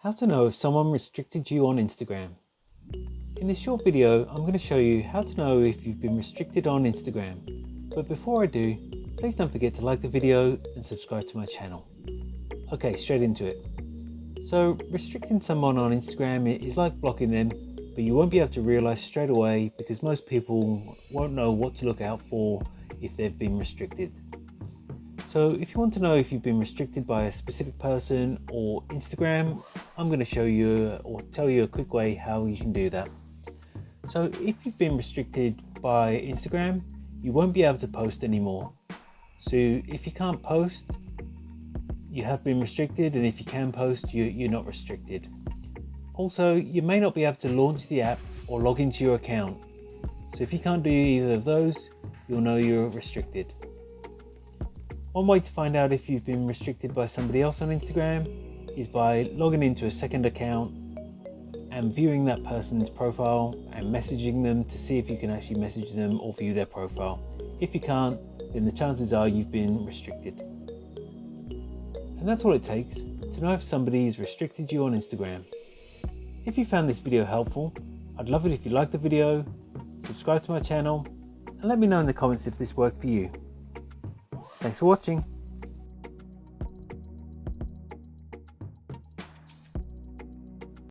How to know if someone restricted you on Instagram. In this short video, I'm going to show you how to know if you've been restricted on Instagram. But before I do, please don't forget to like the video and subscribe to my channel. Okay, straight into it. So restricting someone on Instagram is like blocking them, but you won't be able to realize straight away because most people won't know what to look out for if they've been restricted. So if you want to know if you've been restricted by a specific person or Instagram, I'm going to show you or tell you a quick way how you can do that. So if you've been restricted by Instagram, you won't be able to post anymore. So if you can't post, you have been restricted, and if you can post, you're not restricted. Also, you may not be able to launch the app or log into your account. So if you can't do either of those, you'll know you're restricted. One way to find out if you've been restricted by somebody else on Instagram is by logging into a second account and viewing that person's profile and messaging them to see if you can actually message them or view their profile. If you can't, then the chances are you've been restricted. And that's all it takes to know if somebody's restricted you on Instagram. If you found this video helpful, I'd love it if you liked the video, subscribe to my channel, and let me know in the comments if this worked for you. Thanks for watching.